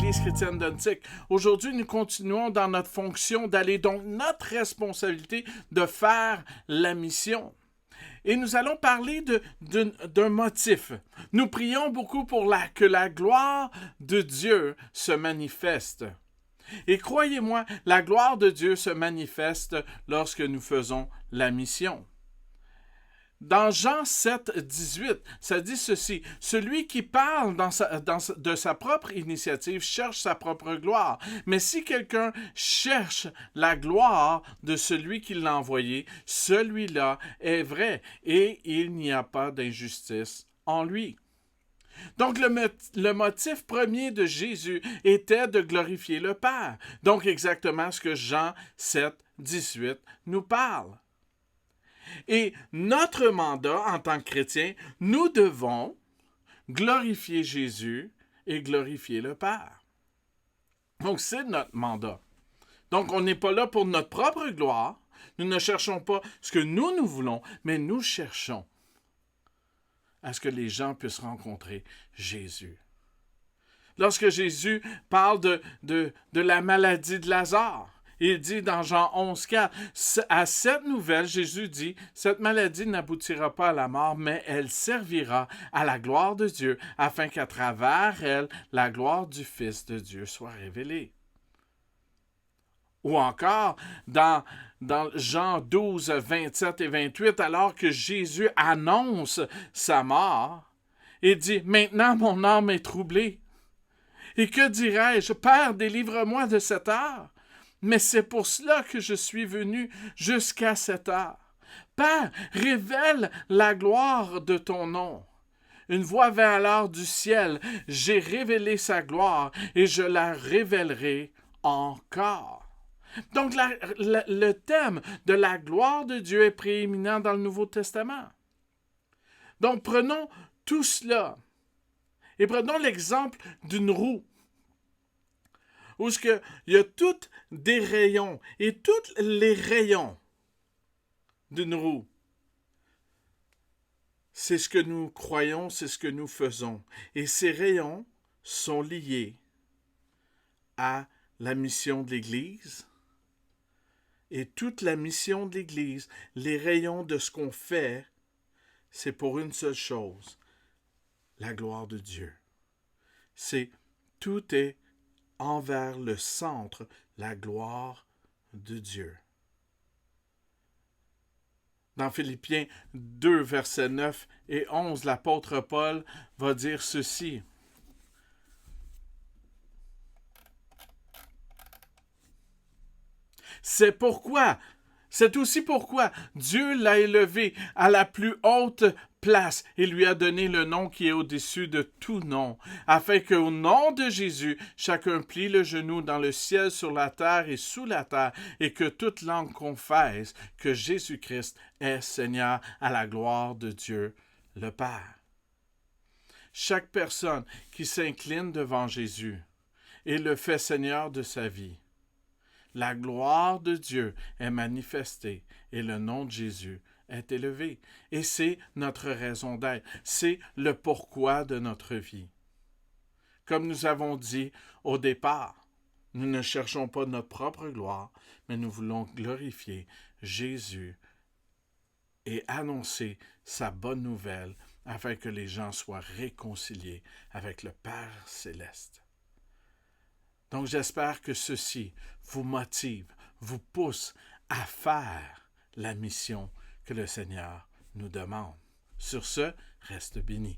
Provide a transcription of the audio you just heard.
l'Église chrétienne d'Antique. Aujourd'hui, nous continuons dans notre fonction d'aller, donc notre responsabilité de faire la mission. Et nous allons parler d'un motif. Nous prions beaucoup pour que la gloire de Dieu se manifeste. Et croyez-moi, la gloire de Dieu se manifeste lorsque nous faisons la mission. Dans Jean 7, 18, ça dit ceci: « Celui qui parle de sa propre initiative cherche sa propre gloire. Mais si quelqu'un cherche la gloire de celui qui l'a envoyé, celui-là est vrai, et il n'y a pas d'injustice en lui. » Donc, le motif premier de Jésus était de glorifier le Père. Donc, exactement ce que Jean 7, 18 nous parle. Et notre mandat en tant que chrétien, nous devons glorifier Jésus et glorifier le Père. Donc, c'est notre mandat. Donc, on n'est pas là pour notre propre gloire. Nous ne cherchons pas ce que nous voulons, mais nous cherchons à ce que les gens puissent rencontrer Jésus. Lorsque Jésus parle de la maladie de Lazare, il dit dans Jean 11, 4, à cette nouvelle, Jésus dit, cette maladie n'aboutira pas à la mort, mais elle servira à la gloire de Dieu, afin qu'à travers elle, la gloire du Fils de Dieu soit révélée. Ou encore, dans Jean 12, 27 et 28, alors que Jésus annonce sa mort, il dit, « Maintenant mon âme est troublée. Et que dirais-je? Père, délivre-moi de cette heure. Mais c'est pour cela que je suis venu jusqu'à cette heure. Père, révèle la gloire de ton nom. » Une voix vint alors du ciel. « J'ai révélé sa gloire et je la révélerai encore. » Donc, le thème de la gloire de Dieu est prééminent dans le Nouveau Testament. Donc, prenons tout cela et prenons l'exemple d'une roue, où il y a tous des rayons, et tous les rayons d'une roue, c'est ce que nous croyons, c'est ce que nous faisons. Et ces rayons sont liés à la mission de l'Église. Et toute la mission de l'Église, les rayons de ce qu'on fait, c'est pour une seule chose, la gloire de Dieu. Tout est envers le centre, la gloire de Dieu. Dans Philippiens 2, versets 9 et 11, l'apôtre Paul va dire ceci. C'est aussi pourquoi Dieu l'a élevé à la plus haute place et lui a donné le nom qui est au-dessus de tout nom, afin qu'au nom de Jésus, chacun plie le genou dans le ciel, sur la terre et sous la terre, et que toute langue confesse que Jésus-Christ est Seigneur, à la gloire de Dieu le Père. Chaque personne qui s'incline devant Jésus et le fait Seigneur de sa vie, la gloire de Dieu est manifestée et le nom de Jésus est élevé. Et c'est notre raison d'être. C'est le pourquoi de notre vie. Comme nous avons dit au départ, nous ne cherchons pas notre propre gloire, mais nous voulons glorifier Jésus et annoncer sa bonne nouvelle afin que les gens soient réconciliés avec le Père céleste. Donc j'espère que ceci vous motive, vous pousse à faire la mission que le Seigneur nous demande. Sur ce, reste béni.